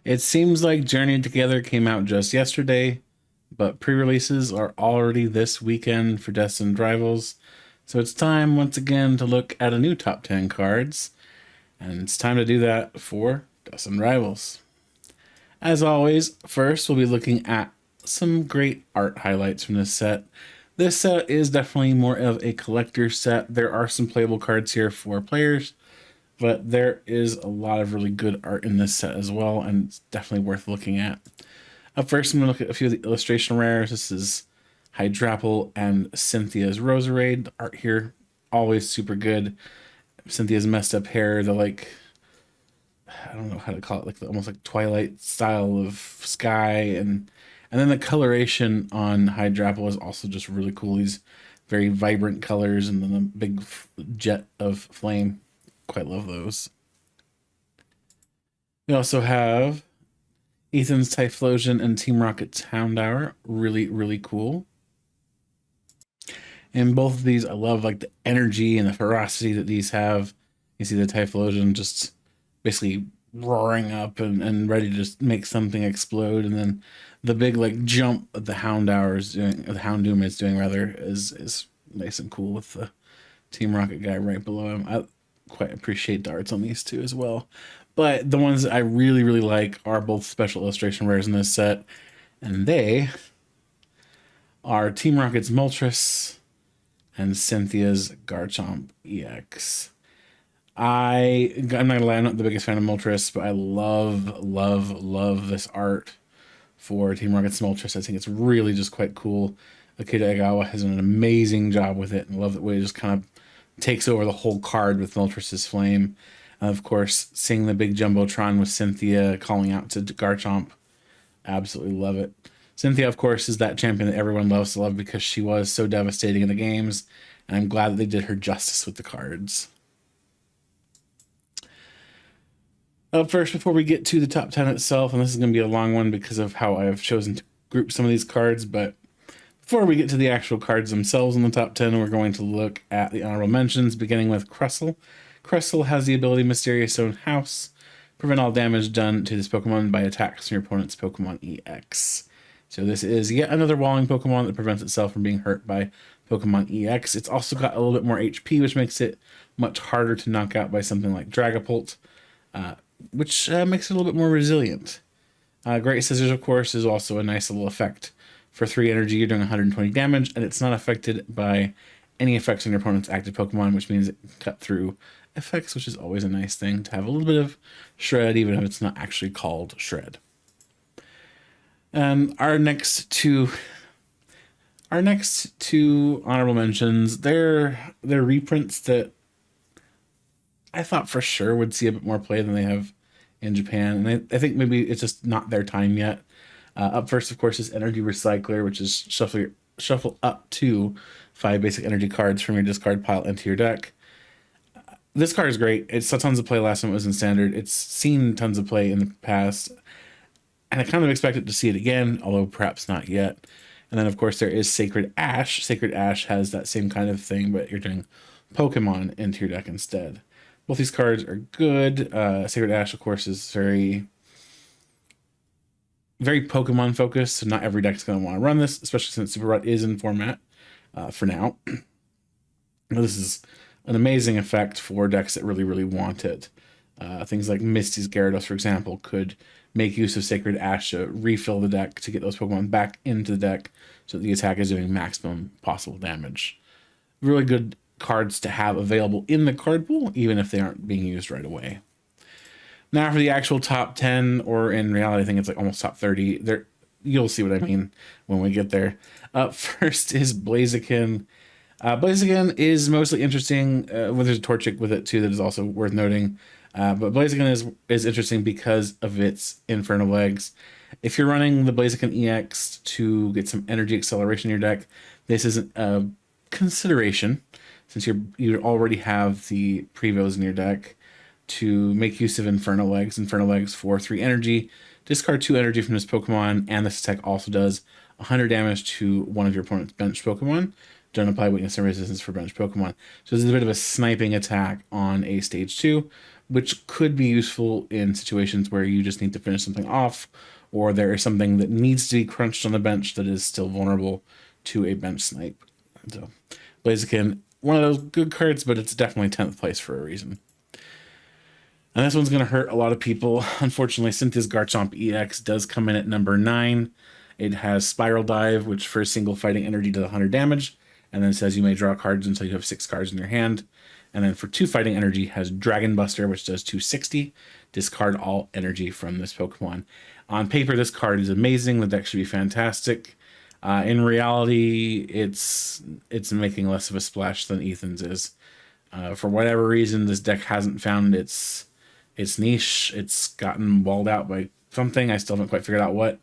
It seems like Journey Together came out just yesterday, but pre-releases are already this weekend for Destined Rivals. So it's time once again to look at a new top 10 cards, and it's time to do that for Destined Rivals. As always, first we'll be looking at some great art highlights from this set. This set is definitely more of a collector set. There are some playable cards here for players, but there is a lot of really good art in this set as well, and it's definitely worth looking at. Up first, I'm going to look at a few of the illustration rares. This is Hydrapple and Cynthia's Roserade. The art here, always super good. Cynthia's messed up hair, the I don't know how to call it, like the almost like Twilight style of sky, and then the coloration on Hydrapple is also just really cool. These very vibrant colors, and then a big jet of flame. Quite love those. We also have Ethan's Typhlosion and Team Rocket's Houndour. Really, really cool. And both of these, I love like the energy and the ferocity that these have. You see the Typhlosion just basically roaring up and ready to just make something explode. And then the big like jump that the Houndour is doing, or the Houndoom is doing rather, is nice and cool with the Team Rocket guy right below him. I quite appreciate the arts on these two as well. But the ones that I really, really like are both special illustration rares in this set. And they are Team Rocket's Moltres and Cynthia's Garchomp EX. I'm not gonna lie, I'm not the biggest fan of Moltres, but I love, love, love this art for Team Rocket's Moltres. I think it's really just quite cool. Akira Egawa has done an amazing job with it, and I love the way it just kind of takes over the whole card with Moltres' Flame. Of course, seeing the big Jumbotron with Cynthia calling out to Garchomp. Absolutely love it. Cynthia, of course, is that champion that everyone loves to love because she was so devastating in the games, and I'm glad that they did her justice with the cards. Up first, before we get to the top 10 itself, and this is going to be a long one because of how I've chosen to group some of these cards, but before we get to the actual cards themselves in the top 10, we're going to look at the honorable mentions, beginning with Crustle. Crustle has the ability Mysterious Zone House. Prevent all damage done to this Pokemon by attacks from your opponent's Pokemon EX. So this is yet another walling Pokemon that prevents itself from being hurt by Pokemon EX. It's also got a little bit more HP, which makes it much harder to knock out by something like Dragapult, which makes it a little bit more resilient. Great Scissors, of course, is also a nice little effect. For 3 energy, you're doing 120 damage, and it's not affected by any effects on your opponent's active Pokemon, which means it can cut through effects, which is always a nice thing to have a little bit of Shred, even if it's not actually called Shred. Our next two honorable mentions, they're reprints that I thought for sure would see a bit more play than they have in Japan, and I think maybe it's just not their time yet. Up first, of course, is Energy Recycler, which is shuffle up to 5 basic energy cards from your discard pile into your deck. This card is great. It saw tons of play last time it was in Standard. It's seen tons of play in the past, and I kind of expected to see it again, although perhaps not yet. And then, of course, there is Sacred Ash. Sacred Ash has that same kind of thing, but you're doing Pokemon into your deck instead. Both these cards are good. Sacred Ash, of course, is very Pokemon focused, so not every deck is going to want to run this, especially since Super Rut is in format for now. This is an amazing effect for decks that really, really want it. Things like Misty's Gyarados, for example, could make use of Sacred Ash to refill the deck to get those Pokemon back into the deck so that the attack is doing maximum possible damage. Really good cards to have available in the card pool, even if they aren't being used right away. Now for the actual top 10, or in reality, I think it's like almost top 30. There, you'll see what I mean when we get there. Up first is Blaziken. Blaziken is mostly interesting. Well, there's a Torchic with it too that is also worth noting. But Blaziken is interesting because of its Infernal Legs. If you're running the Blaziken EX to get some energy acceleration in your deck, this isn't a consideration since you already have the Prevos in your deck to make use of Infernal Legs. Infernal Legs for 3 energy. Discard 2 energy from this Pokemon, and this attack also does 100 damage to one of your opponent's bench Pokemon. Don't apply weakness and resistance for bench Pokemon. So this is a bit of a sniping attack on a stage 2, which could be useful in situations where you just need to finish something off, or there is something that needs to be crunched on the bench that is still vulnerable to a bench snipe. So Blaziken, one of those good cards, but it's definitely 10th place for a reason. And this one's going to hurt a lot of people. Unfortunately, Cynthia's Garchomp EX does come in at number 9. It has Spiral Dive, which for a single fighting energy does 100 damage, and then says you may draw cards until you have 6 cards in your hand. And then for 2 fighting energy, has Dragon Buster, which does 260. Discard all energy from this Pokemon. On paper, this card is amazing. The deck should be fantastic. In reality, it's making less of a splash than Ethan's is. For whatever reason, this deck hasn't found its niche. It's gotten walled out by something. I still haven't quite figured out what.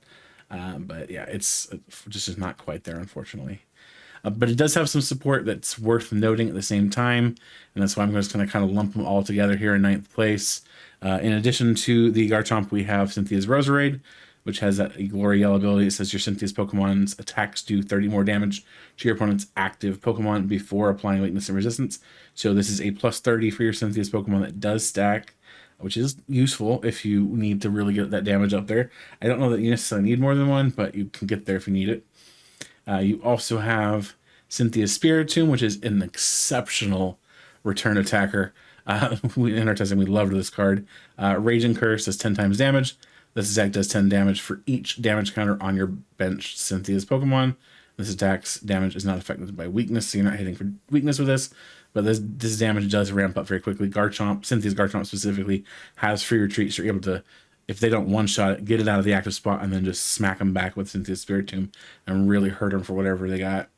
But yeah, it's just not quite there, unfortunately. But it does have some support that's worth noting at the same time, and that's why I'm just going to kind of lump them all together here in 9th place. In addition to the Garchomp, we have Cynthia's Roserade, which has that Glory Yell ability. It says your Cynthia's Pokemon's attacks do 30 more damage to your opponent's active Pokemon before applying weakness and resistance. So this is a plus 30 for your Cynthia's Pokemon that does stack, which is useful if you need to really get that damage up there. I don't know that you necessarily need more than one, but you can get there if you need it. You also have Cynthia's Spiritomb, which is an exceptional return attacker. In our testing, we loved this card. Raging Curse does 10 times damage. This attack does 10 damage for each damage counter on your bench Cynthia's Pokemon. This attack's damage is not affected by weakness, so you're not hitting for weakness with this. But this damage does ramp up very quickly. Cynthia's Garchomp specifically, has free retreat, so you're able to, if they don't one-shot it, get it out of the active spot and then just smack them back with Cynthia's Spiritomb and really hurt them for whatever they got.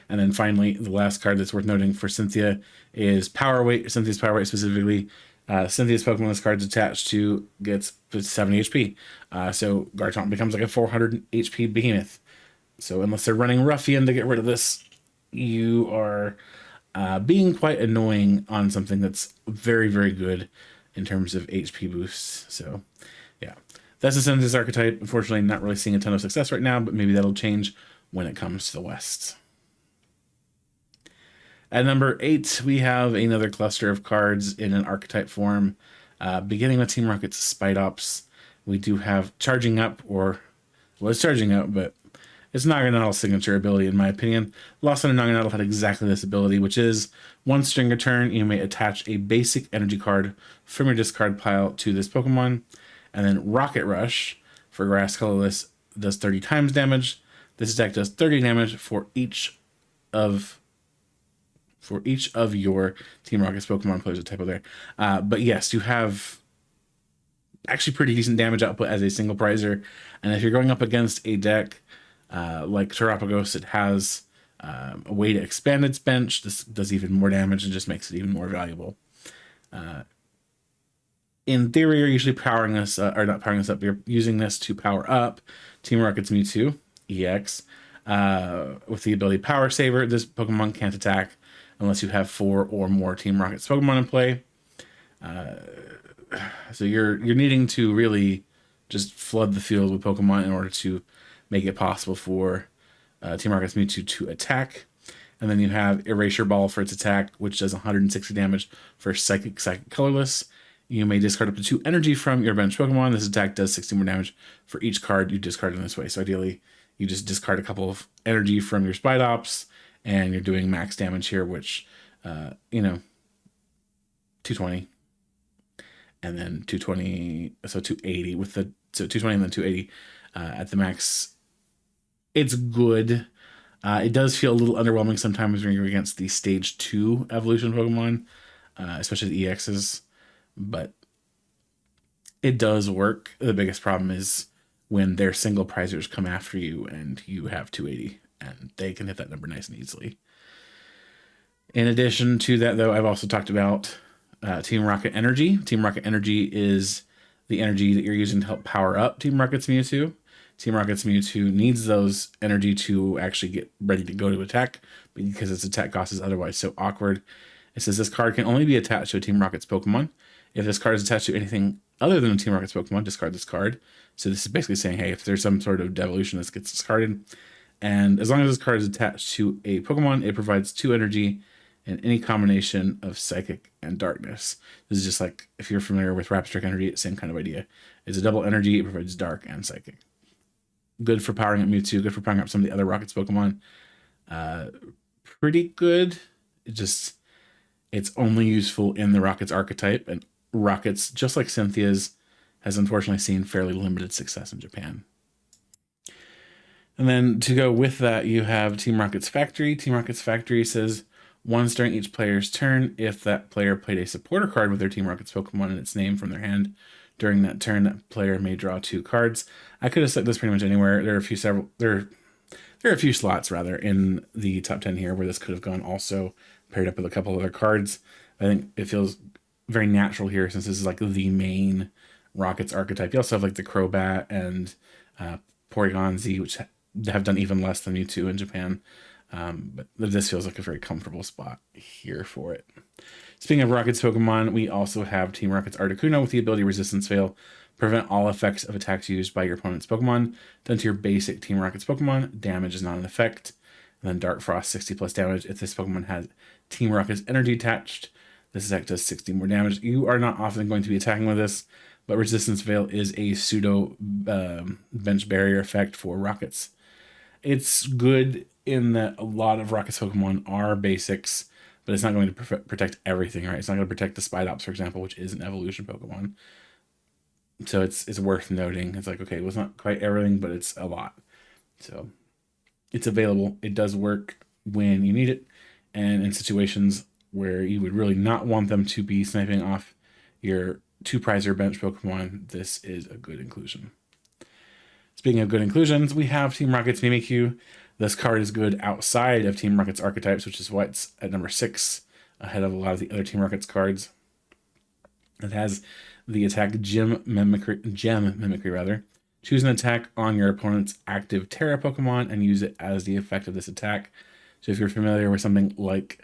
And then finally, the last card that's worth noting for Cynthia is Power Weight. Cynthia's Power Weight specifically. Cynthia's Pokemon this card's attached to gets 70 HP. So Garchomp becomes like a 400 HP behemoth. So unless they're running Ruffian to get rid of this, you are being quite annoying on something that's very, very good in terms of HP boosts. So yeah, that's the Cynthia's archetype. Unfortunately, not really seeing a ton of success right now, but maybe that'll change when it comes to the West. At number 8, we have another cluster of cards in an archetype form. Beginning with Team Rocket's Spidops, we do have Charging Up, or, well, it's Charging Up, but it's Naganadal's signature ability, in my opinion. Lawson and Naganadal had exactly this ability, which is, one string a turn, you may attach a basic energy card from your discard pile to this Pokemon. And then Rocket Rush, for Grass Colorless, does 30 times damage. This attack does 30 damage for each of your Team Rocket's Pokemon. Plays a typo there. But yes, you have actually pretty decent damage output as a single prizer. And if you're going up against a deck like Terapagos, it has a way to expand its bench. This does even more damage and just makes it even more valuable. In theory, you're usually powering this, or not powering this up, you're using this to power up Team Rocket's Mewtwo EX. With the ability Power Saver, this Pokemon can't attack unless you have 4 or more Team Rocket's Pokemon in play. So you're needing to really just flood the field with Pokemon in order to make it possible for Team Rocket's Mewtwo to attack. And then you have Erasure Ball for its attack, which does 160 damage for Psychic Colorless. You may discard up to 2 energy from your bench Pokemon. This attack does 60 more damage for each card you discard in this way. So ideally, you just discard a couple of energy from your Spidops, and you're doing max damage here, which, 220. And then 220, so 280 with the, so 220 and then 280 at the max. It's good. It does feel a little underwhelming sometimes when you're against the stage 2 evolution Pokemon, especially the EXs, but it does work. The biggest problem is when their single prizers come after you and you have 280, and they can hit that number nice and easily. In addition to that, though, I've also talked about Team Rocket Energy. Team Rocket Energy is the energy that you're using to help power up Team Rocket's Mewtwo. Team Rocket's Mewtwo needs those energy to actually get ready to go to attack, because its attack cost is otherwise so awkward. It says this card can only be attached to a Team Rocket's Pokemon. If this card is attached to anything other than a Team Rocket's Pokemon, discard this card. So this is basically saying, hey, if there's some sort of devolution, this gets discarded. And as long as this card is attached to a Pokemon, it provides 2 energy and any combination of Psychic and Darkness. This is just like, if you're familiar with Rapstrick Energy, same kind of idea. It's a double energy, it provides Dark and Psychic. Good for powering up Mewtwo, good for powering up some of the other Rockets Pokemon. Pretty good. It's only useful in the Rockets archetype, and Rockets, just like Cynthia's, has unfortunately seen fairly limited success in Japan. And then to go with that, you have Team Rocket's Factory. Team Rocket's Factory says, once during each player's turn, if that player played a supporter card with their Team Rocket's Pokemon in its name from their hand, during that turn, that player may draw 2 cards. I could have set this pretty much anywhere. There are a few slots rather in the top 10 here where this could have gone also paired up with a couple other cards. I think it feels very natural here since this is like the main Rockets archetype. You also have like the Crobat and Porygon Z, which have done even less than Mewtwo in Japan. But this feels like a very comfortable spot here for it. Speaking of Rockets Pokemon, we also have Team Rocket's Articuno with the ability Resistance Veil. Prevent all effects of attacks used by your opponent's Pokemon. Done to your basic Team Rockets Pokemon. Damage is not an effect. And then Dark Frost, 60 plus damage. If this Pokemon has Team Rocket's energy attached, this attack does 60 more damage. You are not often going to be attacking with this, but Resistance Veil is a pseudo bench barrier effect for Rockets. It's good in that a lot of Rockets Pokemon are basics, but it's not going to protect everything, right? It's not going to protect the Spidops, for example, which is an evolution Pokemon. So it's worth noting. It's like, okay, well, it's not quite everything, but it's a lot. So it's available. It does work when you need it, and in situations where you would really not want them to be sniping off your 2-prizer bench Pokemon, this is a good inclusion. Speaking of good inclusions, we have Team Rocket's Mimikyu. This card is good outside of Team Rocket's archetypes, which is why it's at number 6, ahead of a lot of the other Team Rocket's cards. It has the attack Gem Mimicry. Choose an attack on your opponent's active Terra Pokemon and use it as the effect of this attack. So if you're familiar with something like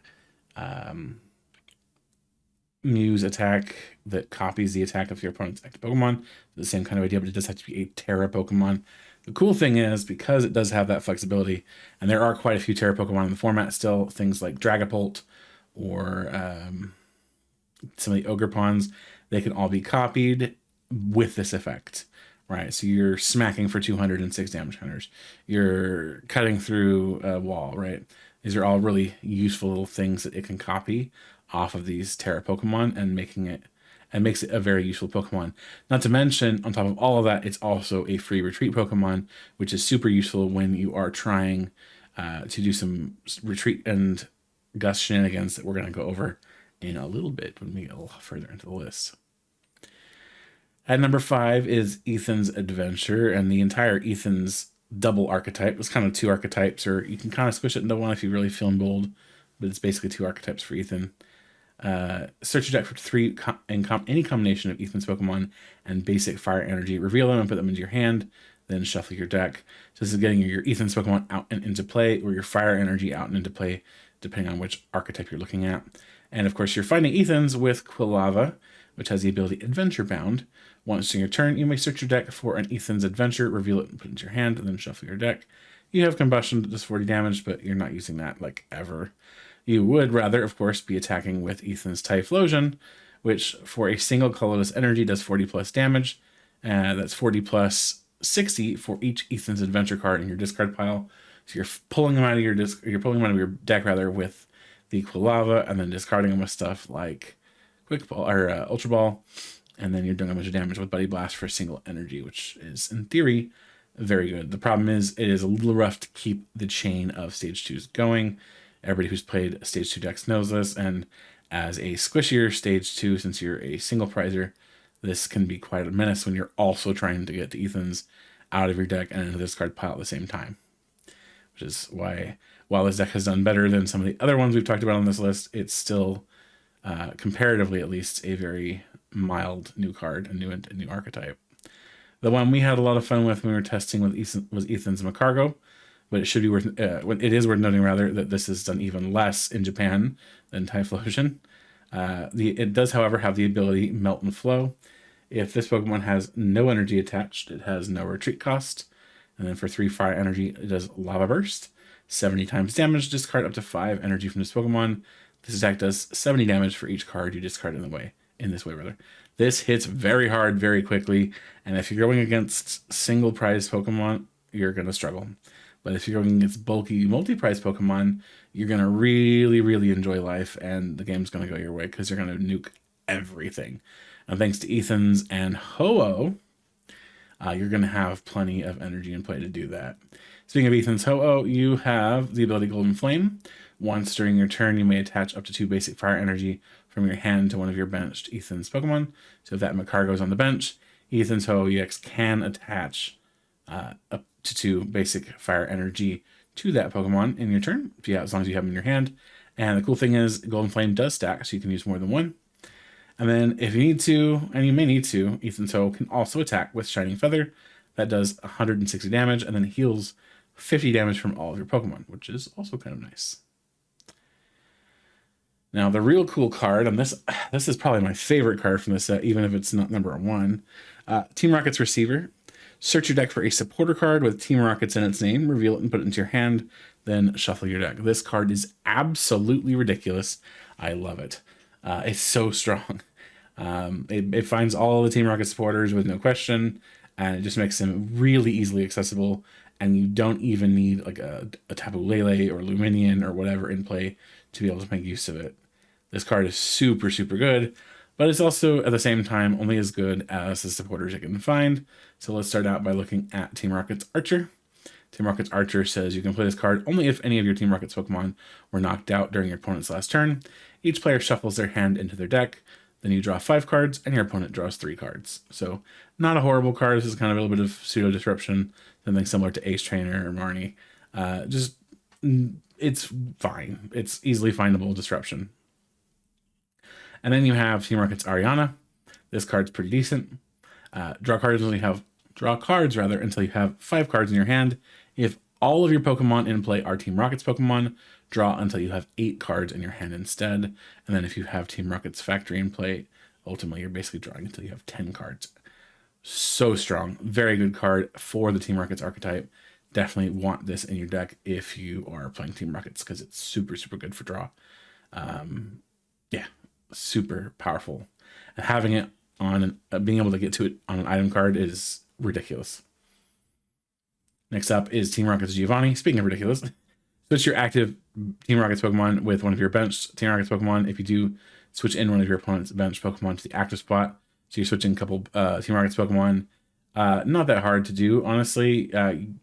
Mew's attack that copies the attack of your opponent's active Pokemon, the same kind of idea, but it does have to be a Terra Pokemon. The cool thing is, because it does have that flexibility, and there are quite a few Terra Pokemon in the format still, things like Dragapult or some of the Ogrepons, they can all be copied with this effect, right? So you're smacking for 206 damage counters. You're cutting through a wall, right? These are all really useful little things that it can copy off of these Terra Pokemon and makes it a very useful Pokemon. Not to mention, on top of all of that, it's also a free retreat Pokemon, which is super useful when you are trying to do some retreat and gust shenanigans that we're going to go over in a little bit when we get a little further into the list. At number 5 is Ethan's Adventure, and the entire Ethan's double archetype. It's kind of 2 archetypes, or you can kind of squish it into one if you really feel bold, but it's basically 2 archetypes for Ethan. Search your deck for 3 any combination of Ethan's Pokemon and basic fire energy. Reveal them and put them into your hand, then shuffle your deck. So this is getting your Ethan's Pokemon out and into play, or your fire energy out and into play, depending on which archetype you're looking at. And of course, you're finding Ethan's with Quilava, which has the ability Adventure Bound. Once in your turn, you may search your deck for an Ethan's Adventure, reveal it and put it into your hand, and then shuffle your deck. You have Combustion that does 40 damage, but you're not using that like ever. You would rather, of course, be attacking with Ethan's Typhlosion, which for a single colorless energy does 40 plus damage. That's 40 plus 60 for each Ethan's Adventure card in your discard pile. So you're pulling them out of your deck rather with the Quilava, and then discarding them with stuff like Quick Ball or Ultra Ball, and then you're doing a bunch of damage with Buddy Blast for a single energy, which is in theory very good. The problem is it is a little rough to keep the chain of stage 2s going. Everybody who's played stage 2 decks knows this, and as a squishier stage 2, since you're a single prizer, this can be quite a menace when you're also trying to get to Ethan's out of your deck and into the discard pile at the same time. Which is why, while this deck has done better than some of the other ones we've talked about on this list, it's still, comparatively at least, a very mild new card, a new archetype. The one we had a lot of fun with when we were testing with was Ethan's Macargo, but it should be worth it is worth noting rather that this is done even less in Japan than Typhlosion. It does, however, have the ability Melt and Flow. If this Pokemon has no energy attached, it has no retreat cost. And then for 3 fire energy, it does Lava Burst. 70 times damage, discard up to 5 energy from this Pokemon. This attack does 70 damage for each card you discard in this way. This hits very hard, very quickly, and if you're going against single prize Pokemon, you're going to struggle. But if you're going against bulky multi-prize Pokemon, you're going to really, really enjoy life, and the game's going to go your way because you're going to nuke everything. And thanks to Ethan's and Ho-Oh, you're going to have plenty of energy in play to do that. Speaking of Ethan's Ho-Oh, you have the ability Golden Flame. Once during your turn, you may attach up to 2 basic fire energy from your hand to one of your benched Ethan's Pokemon. So if that Makar goes on the bench, Ethan's Ho-Oh EX can attach up to 2 basic fire energy to that Pokemon in your turn, as long as you have them in your hand. And the cool thing is Golden Flame does stack, so you can use more than one. And then if you need to, and you may need to, Ethan's Ho can also attack with Shining Feather. That does 160 damage and then heals 50 damage from all of your Pokemon, which is also kind of nice. Now, the real cool card, and this is probably my favorite card from this set, even if it's not number 1, Team Rocket's Receiver. Search your deck for a supporter card with Team Rockets in its name, reveal it and put it into your hand, then shuffle your deck. This card is absolutely ridiculous. I love it. It's so strong. It finds all the Team Rocket supporters with no question, and it just makes them really easily accessible, and you don't even need like a Tapu Lele or Luminion or whatever in play to be able to make use of it. This card is super, super good, but it's also, at the same time, only as good as the supporters it can find. So let's start out by looking at Team Rocket's Archer. Team Rocket's Archer says you can play this card only if any of your Team Rocket's Pokemon were knocked out during your opponent's last turn. Each player shuffles their hand into their deck. Then you draw 5 cards, and your opponent draws 3 cards. So not a horrible card. This is kind of a little bit of pseudo-disruption, something similar to Ace Trainer or Marnie. It's fine. It's easily findable disruption. And then you have Team Rocket's Ariana. This card's pretty decent. Draw cards until you have 5 cards in your hand. If all of your Pokemon in play are Team Rocket's Pokemon, draw until you have 8 cards in your hand instead. And then if you have Team Rocket's Factory in play, ultimately you're basically drawing until you have 10 cards. So strong. Very good card for the Team Rocket's archetype. Definitely want this in your deck if you are playing Team Rockets because it's super, super good for draw. Yeah, super powerful. And having it on, being able to get to it on an item card is ridiculous. Next up is Team Rocket's Giovanni. Speaking of ridiculous, switch your active Team Rocket's Pokemon with one of your benched Team Rocket's Pokemon. If you do, switch in one of your opponent's bench Pokemon to the active spot. So you're switching a couple Team Rocket's Pokemon. Not that hard to do, honestly.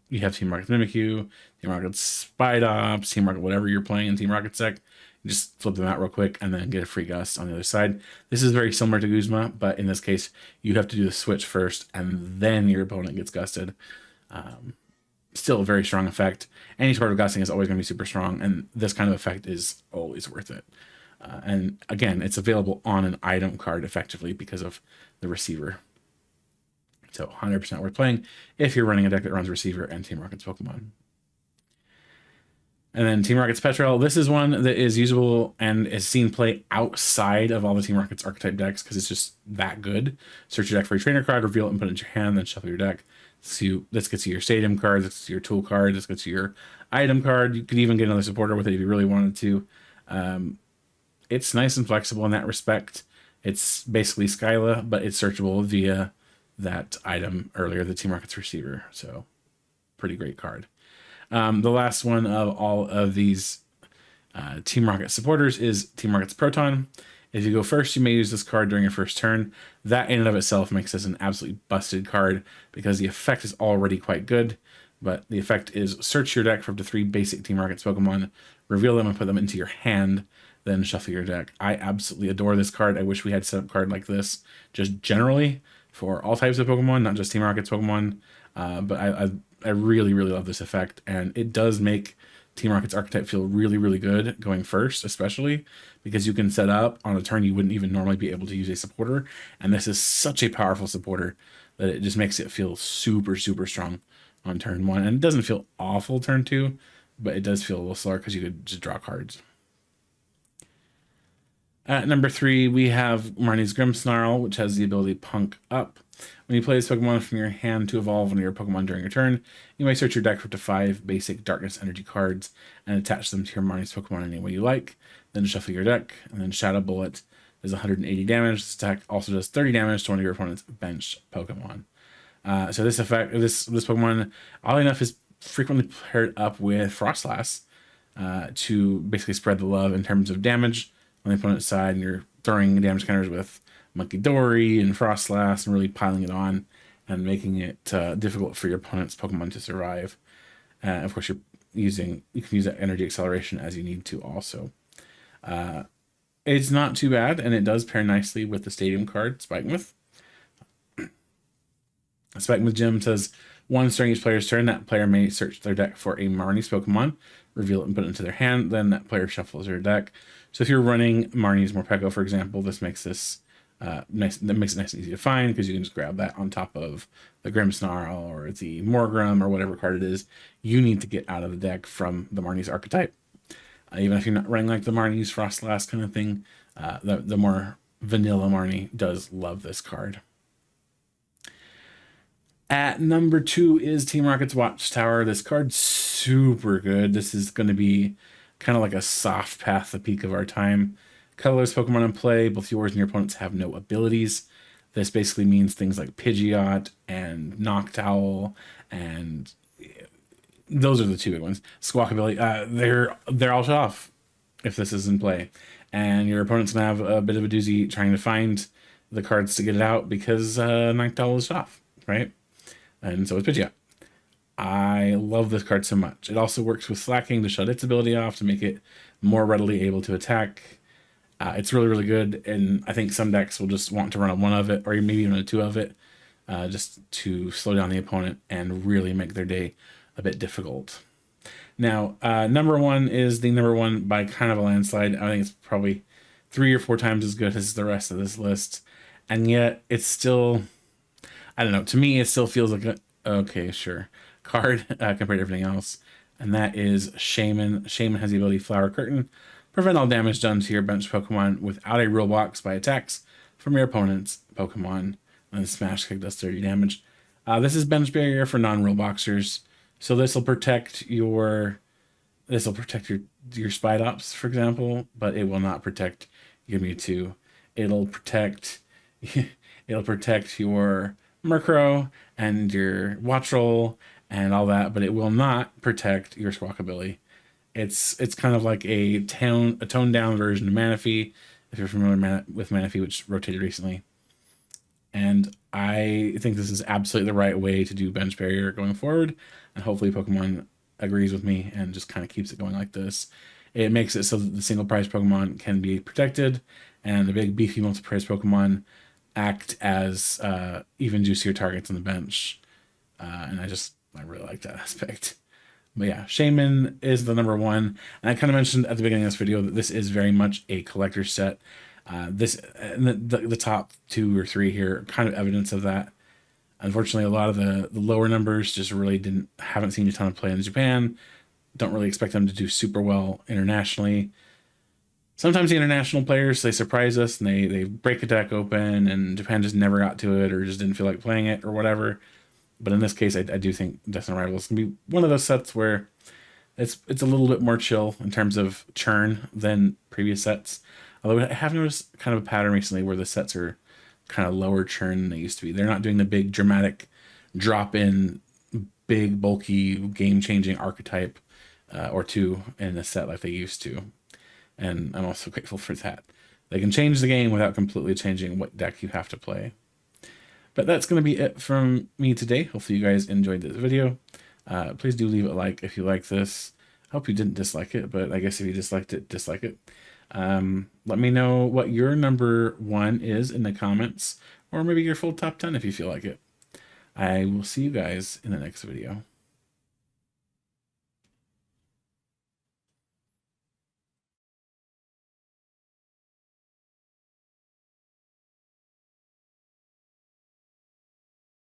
You have Team Rocket's Mimikyu, Team Rocket's Spidops, Team Rocket, whatever you're playing in Team Rocket's deck. You just flip them out real quick and then get a free Gust on the other side. This is very similar to Guzma, but in this case, you have to do the switch first and then your opponent gets gusted. Still a very strong effect. Any sort of gusting is always going to be super strong, and this kind of effect is always worth it. And again, it's available on an item card effectively because of the receiver. So 100% worth playing if you're running a deck that runs Receiver and Team Rocket's Pokemon. And then Team Rocket's Petrel. This is one that is usable and is seen play outside of all the Team Rocket's archetype decks because it's just that good. Search your deck for a trainer card, reveal it and put it into your hand, then shuffle your deck. So this gets you your stadium card, this gets you your tool card, this gets you your item card. You could even get another supporter with it if you really wanted to. It's nice and flexible in that respect. It's basically Skyla, but it's searchable via that item earlier, the Team Rocket's Receiver. So pretty great card. The last one of all of these Team Rocket supporters is Team Rocket's Proton. If you go first, you may use this card during your first turn. That in and of itself makes this an absolutely busted card because the effect is already quite good, but the effect is search your deck for up to 3 basic Team Rocket's Pokemon, reveal them and put them into your hand, then shuffle your deck. I absolutely adore this card. I wish we had a setup card like this just generally for all types of Pokemon, not just Team Rocket's Pokemon. But I really, really love this effect, and it does make Team Rocket's archetype feel really, really good going first, especially because you can set up on a turn you wouldn't even normally be able to use a supporter, and this is such a powerful supporter that it just makes it feel super, super strong on turn 1, and it doesn't feel awful turn 2, but it does feel a little slower because you could just draw cards. At number 3, we have Marnie's Grimmsnarl, which has the ability Punk Up. When you play this Pokemon from your hand to evolve one of your Pokemon during your turn, you may search your deck for up to 5 basic Darkness Energy cards and attach them to your Marnie's Pokemon any way you like. then shuffle your deck, and then Shadow Bullet is 180 damage. This attack also does 30 damage to one of your opponent's benched Pokemon. So this effect, this Pokemon, oddly enough, is frequently paired up with Frostlass to basically spread the love in terms of damage on the opponent's side, and you're throwing damage counters with Monkey Dory and Frostlass and really piling it on and making it difficult for your opponent's Pokemon to survive. Of course, you can use that energy acceleration as you need to also. It's not too bad, and it does pair nicely with the Stadium card, Spikemuth. Spikemuth Gym says, once during each player's turn, that player may search their deck for a Marnie's Pokemon, reveal it and put it into their hand, then that player shuffles their deck. So if you're running Marnie's Morpeko, for example, this makes this nice. That makes it nice and easy to find, because you can just grab that on top of the Grimmsnarl or the Morgrim or whatever card it is you need to get out of the deck from the Marnie's archetype. Even if you're not running like the Marnie's Frostlass kind of thing, the more vanilla Marnie does love this card. At number 2 is Team Rocket's Watchtower. This card's super good. This is going to be kind of like a soft path, the peak of our time. Colorless Pokemon in play, both yours and your opponents have no abilities. This basically means things like Pidgeot and Noctowl, and those are the two big ones. Squawkabilly, they're all shut off if this is in play. And your opponent's going to have a bit of a doozy trying to find the cards to get it out, because Noctowl is shut off, right? And so is Pidgeot. I love this card so much. It also works with Slacking to shut its ability off to make it more readily able to attack. It's really, really good, and I think some decks will just want to run a 1 of it, or maybe even a 2 of it, just to slow down the opponent and really make their day a bit difficult. Now, number 1 is the number 1 by kind of a landslide. I think it's probably 3 or 4 times as good as the rest of this list, and yet it's still, I don't know, to me it still feels like a, okay, sure, card compared to everything else, and that is Shaymin. Shaymin has the ability Flower Curtain. Prevent all damage done to your bench Pokemon without a rule box by attacks from your opponent's Pokemon. And Smash Kick does 30 damage. This is bench barrier for non-rule boxers, so this will protect your Spidops, for example, but it will not protect your Mewtwo. It'll protect your Murkrow and your Watchroll and all that, but it will not protect your Squawkabilly. It's kind of like a toned down version of Manaphy, if you're familiar with Manaphy, which rotated recently. And I think this is absolutely the right way to do bench barrier going forward, and hopefully Pokemon agrees with me and just kind of keeps it going like this. It makes it so that the single prize Pokemon can be protected, and the big beefy multi-prize Pokemon act as even juicier targets on the bench. And I really like that aspect. But yeah, Shaymin is the number 1. And I kind of mentioned at the beginning of this video that this is very much a collector set. The top 2 or 3 here are kind of evidence of that. Unfortunately, a lot of the lower numbers just really haven't seen a ton of play in Japan. Don't really expect them to do super well internationally. Sometimes the international players, they surprise us and they break a deck open, and Japan just never got to it or just didn't feel like playing it or whatever. But in this case, I do think Destined Rivals can be one of those sets where it's a little bit more chill in terms of churn than previous sets. Although I have noticed kind of a pattern recently where the sets are kind of lower churn than they used to be. They're not doing the big dramatic drop in, big bulky game changing archetype or 2 in a set like they used to. And I'm also grateful for that. They can change the game without completely changing what deck you have to play. But that's going to be it from me today. Hopefully you guys enjoyed this video. Please do leave a like if you like this. I hope you didn't dislike it, but I guess if you disliked it, dislike it. Let me know what your number 1 is in the comments, or maybe your full top 10 if you feel like it. I will see you guys in the next video.